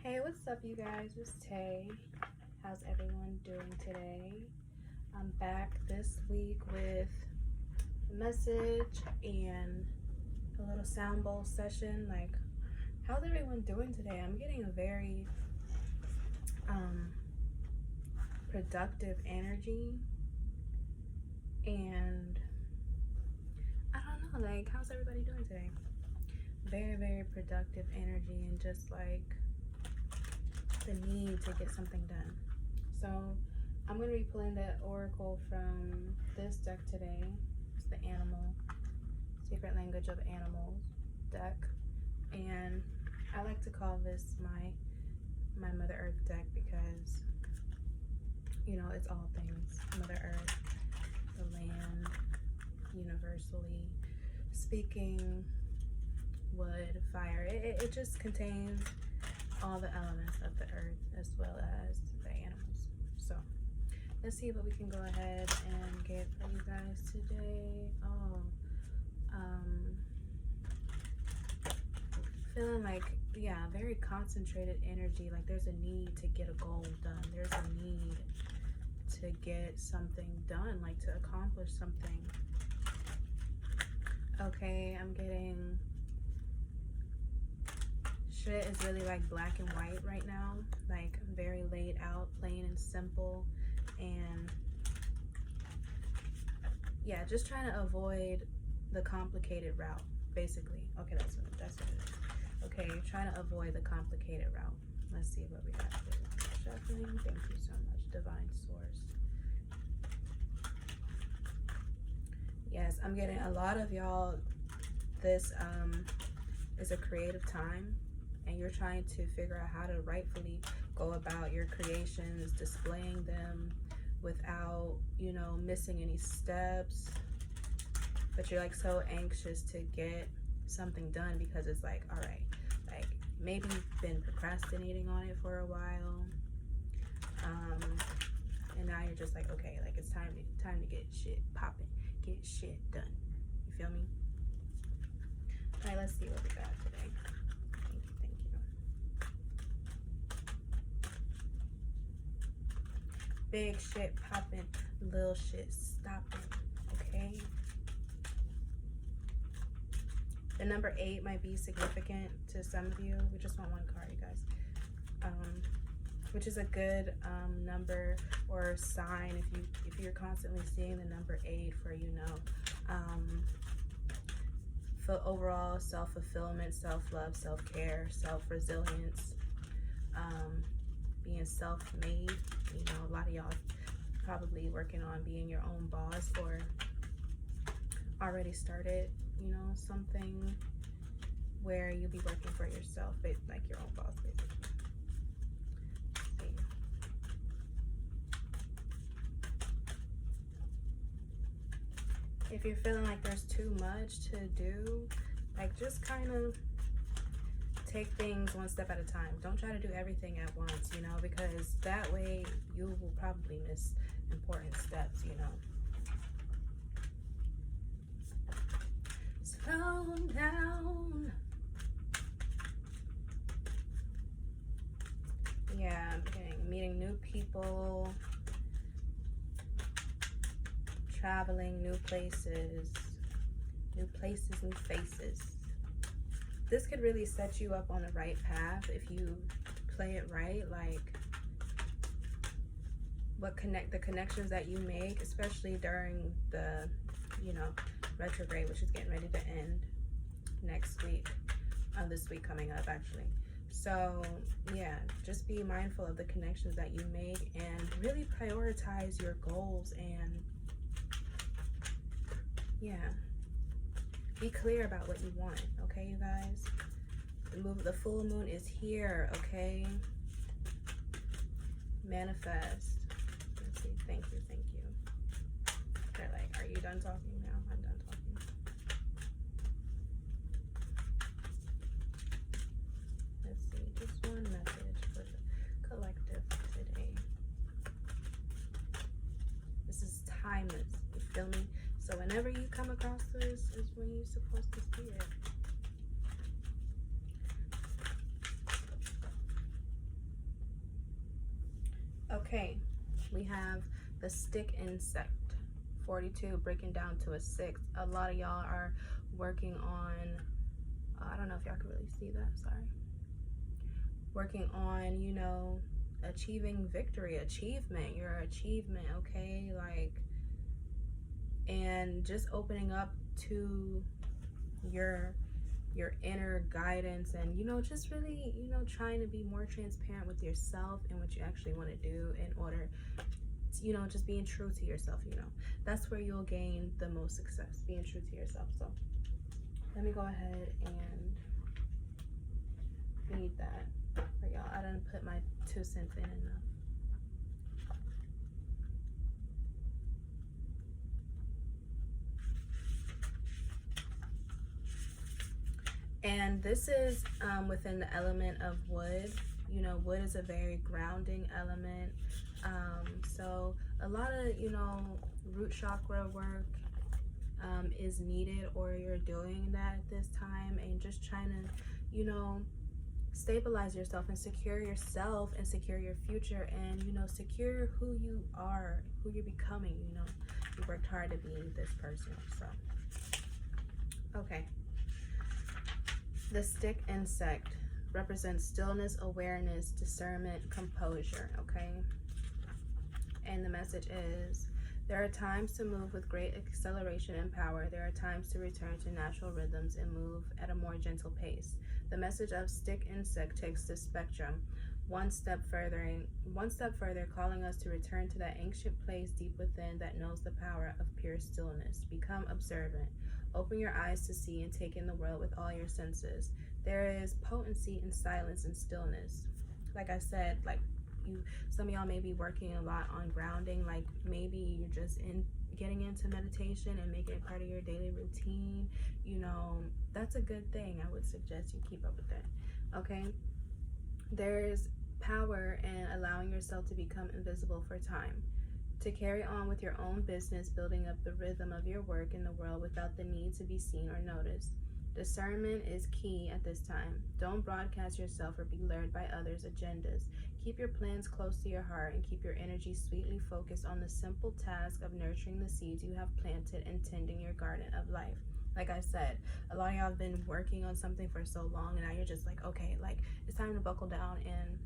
Hey, what's up, you guys? It's Tay. How's everyone doing today? I'm back this week with a message and a little sound bowl session. Like, how's everyone doing today? I'm getting a very productive energy, and I don't know, like, how's everybody doing today? Very, very productive energy, and just like the need to get something done. So I'm going to be pulling the oracle from this deck today. It's the Animal Secret Language of Animals deck, and I like to call this my Mother Earth deck because, you know, it's all things Mother Earth, the land, universally speaking, wood, fire. It just contains all the elements of the earth as well as the animals. So let's see what we can go ahead and get for you guys today. Feeling like, yeah, very concentrated energy. Like there's a need to get a goal done. There's a need to get something done, like to accomplish something. Okay, I'm getting shit is really like black and white right now, like very laid out, plain and simple, and yeah, just trying to avoid the complicated route, basically. Okay, that's what it is. Okay, you're trying to avoid the complicated route. Let's see what we got here. Shuffling, thank you so much, Divine Source. Yes, I'm getting a lot of y'all. This is a creative time, and you're trying to figure out how to rightfully go about your creations, displaying them without, you know, missing any steps. But you're like so anxious to get something done because it's like, all right, like maybe you've been procrastinating on it for a while, and now you're just like, okay, like it's time to get shit popping, get shit done. You feel me? All right, let's see what we got today. Thank you. Big shit popping, little shit stopping, okay? The number 8 might be significant to some of you. We just want one card, you guys. Which is a good number or sign if you're constantly seeing the number 8 for, you know, for overall self-fulfillment, self-love, self-care, self-resilience, being self-made. You know, a lot of y'all probably working on being your own boss or already started, you know, something where you'll be working for yourself, like your own boss, basically. If you're feeling like there's too much to do, like just kind of take things one step at a time. Don't try to do everything at once, you know, because that way you will probably miss important steps, you know. Slow down. Yeah, I'm meeting new people, traveling, new places, new faces. This could really set you up on the right path if you play it right. Like the connections that you make, especially during the, you know, retrograde, which is getting ready to end next week, this week coming up actually. So yeah, just be mindful of the connections that you make and really prioritize your goals, and yeah, be clear about what you want, okay, you guys? The full moon is here, okay? Manifest. Let's see, thank you. Okay, like, are you done talking now? I'm done talking. Let's see, just one message for the collective today. This is timeless, you feel me? So whenever you come across this is when you're supposed to see it. Okay, we have the stick insect. 42 breaking down to a 6. A lot of y'all are working on, I don't know if y'all can really see that, sorry. Working on, you know, achieving victory, achievement, your achievement, okay? Like, and just opening up to your inner guidance, and you know, just really, you know, trying to be more transparent with yourself and what you actually want to do in order to, you know, just being true to yourself. You know, that's where you'll gain the most success, being true to yourself. So let me go ahead and read that for y'all. I didn't put my 2 cents in enough. And this is within the element of wood. You know, wood is a very grounding element. So a lot of, you know, root chakra work is needed, or you're doing that at this time, and just trying to, you know, stabilize yourself and secure yourself and secure your future, and, you know, secure who you are, who you're becoming. You know, you worked hard to be this person. So, okay. The stick insect represents stillness, awareness, discernment, composure, okay? And the message is, there are times to move with great acceleration and power. There are times to return to natural rhythms and move at a more gentle pace. The message of stick insect takes the spectrum one step further, calling us to return to that ancient place deep within that knows the power of pure stillness. Become observant. Open your eyes to see and take in the world with all your senses. There is potency in silence and stillness. Like I said, like some of y'all may be working a lot on grounding. Like maybe you're just getting into meditation and making it part of your daily routine. You know, that's a good thing. I would suggest you keep up with that. Okay. There's power in allowing yourself to become invisible for time. To carry on with your own business, building up the rhythm of your work in the world without the need to be seen or noticed. Discernment is key at this time. Don't broadcast yourself or be lured by others' agendas. Keep your plans close to your heart and keep your energy sweetly focused on the simple task of nurturing the seeds you have planted and tending your garden of life. Like I said, a lot of y'all have been working on something for so long, and now you're just like, okay, like it's time to buckle down and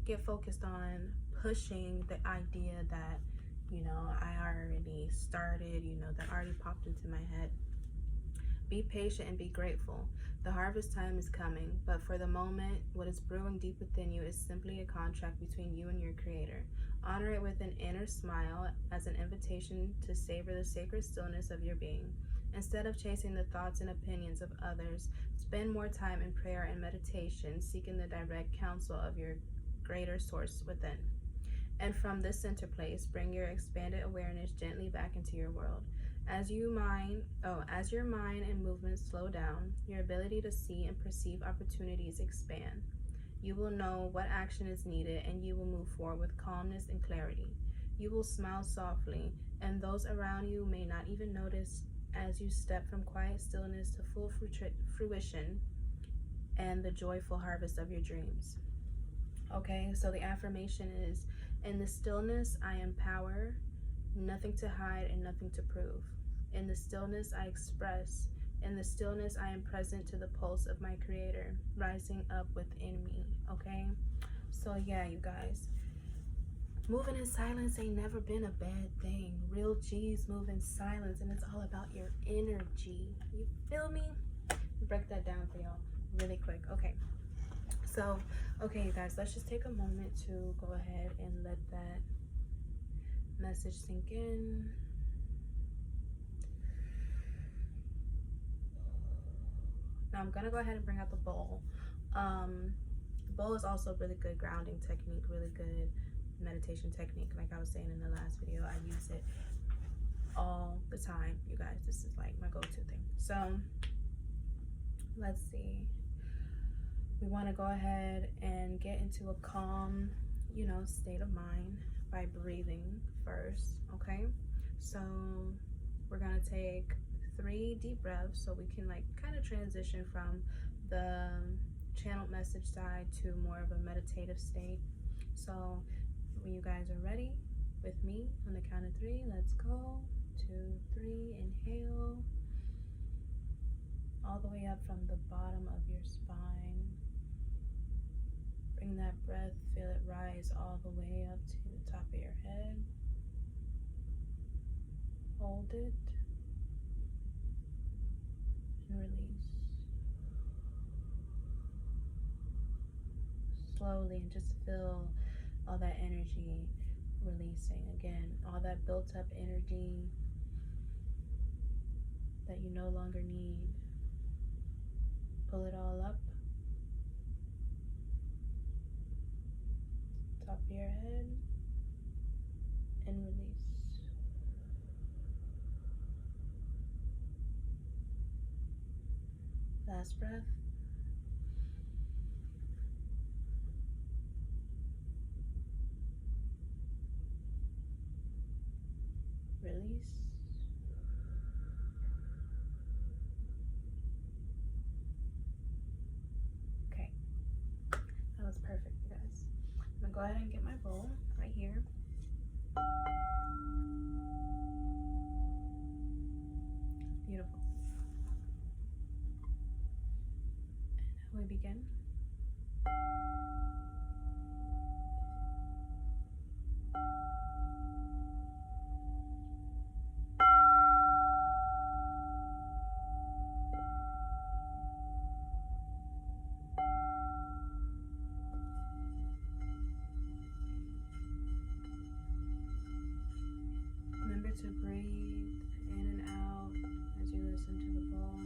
get focused on pushing the idea that, you know, I already started, you know, that already popped into my head. Be patient and be grateful. The harvest time is coming, but for the moment, what is brewing deep within you is simply a contract between you and your Creator. Honor it with an inner smile as an invitation to savor the sacred stillness of your being. Instead of chasing the thoughts and opinions of others, spend more time in prayer and meditation, seeking the direct counsel of your greater source within. And from this center place, bring your expanded awareness gently back into your world. As your mind and movements slow down, your ability to see and perceive opportunities expand. You will know what action is needed, and you will move forward with calmness and clarity. You will smile softly, and those around you may not even notice as you step from quiet stillness to full fruition and the joyful harvest of your dreams. Okay, so the affirmation is, in the stillness, I am power, nothing to hide and nothing to prove. In the stillness, I express. In the stillness, I am present to the pulse of my Creator, rising up within me. Okay, so yeah, you guys, moving in silence ain't never been a bad thing. Real G's move in silence, and it's all about your energy. You feel me? Break that down for y'all really quick. Okay. So, okay, you guys, let's just take a moment to go ahead and let that message sink in. Now I'm gonna go ahead and bring out the bowl. The bowl is also a really good grounding technique, really good meditation technique. Like I was saying in the last video, I use it all the time, you guys. This is like my go-to thing. So, let's see. We want to go ahead and get into a calm, you know, state of mind by breathing first, okay? So we're going to take 3 deep breaths so we can like kind of transition from the channeled message side to more of a meditative state. So When you guys are ready with me on the count of 3, let's go. 2, 3, inhale. All the way up from the bottom of your spine. Bring that breath, feel it rise all the way up to the top of your head. Hold it and release. Slowly, and just feel all that energy releasing. Again, all that built up energy that you no longer need. Pull it all up. Top of your head and release. Last breath. Release. Okay, that was perfect, you guys. I'm gonna go ahead and get my bowl right here. Beautiful. And now we begin. Remember to breathe in and out as you listen to the bowl.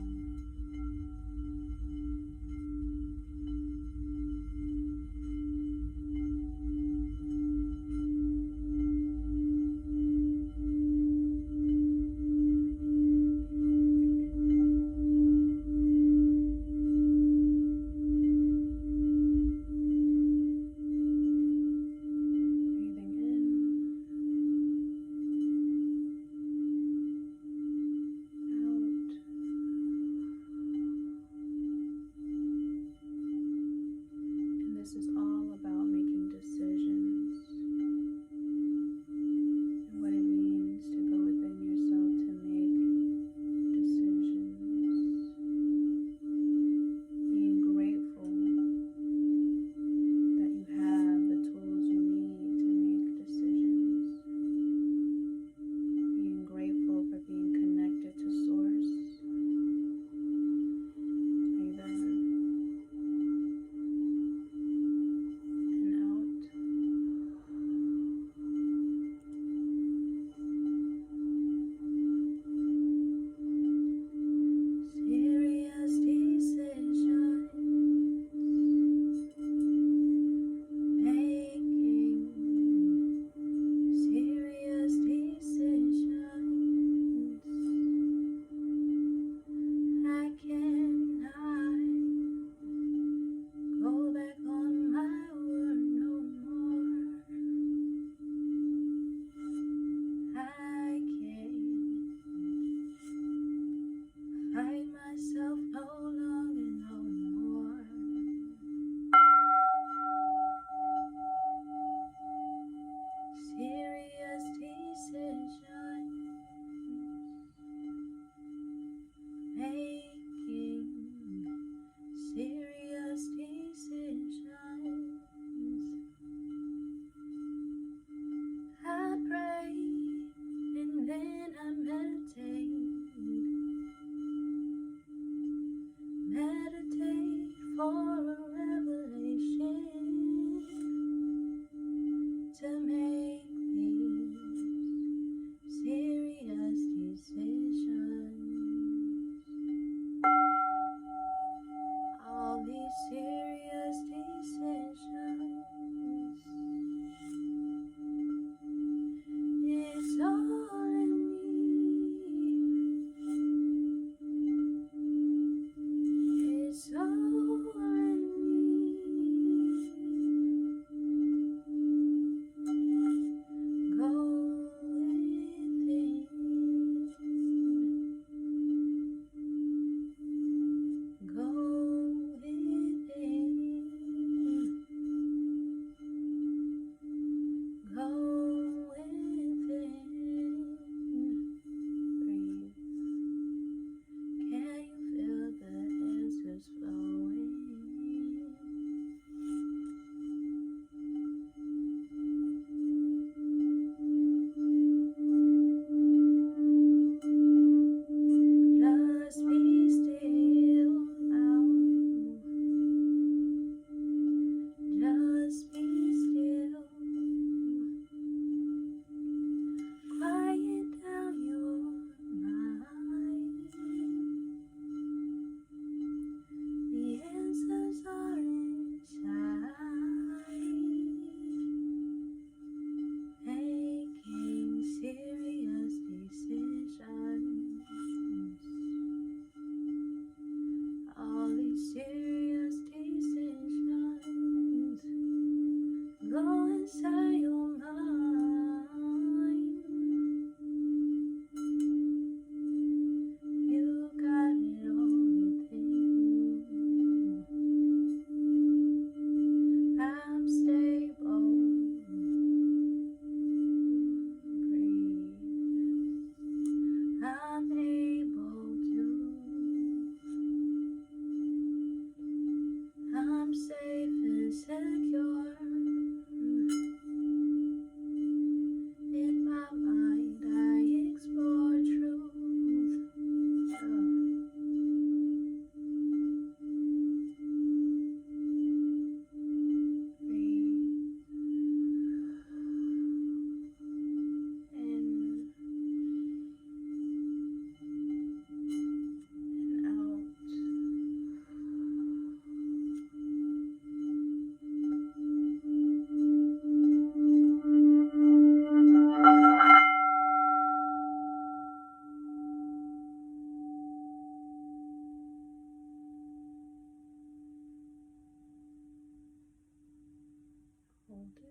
hold it.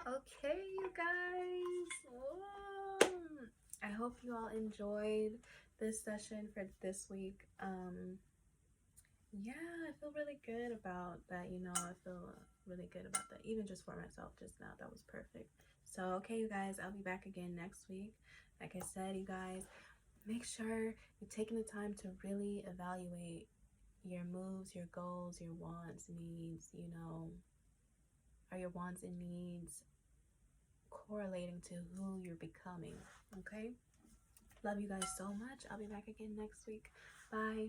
Okay, you guys. Whoa. I hope you all enjoyed this session for this week. Yeah, I feel really good about that. You know, I feel really good about that. Even just for myself just now, that was perfect. So, okay, you guys, I'll be back again next week. Like I said, you guys, make sure you're taking the time to really evaluate your moves, your goals, your wants, needs. You know, are your wants and needs correlating to who you're becoming? Okay. Love you guys so much. I'll be back again next week. Bye.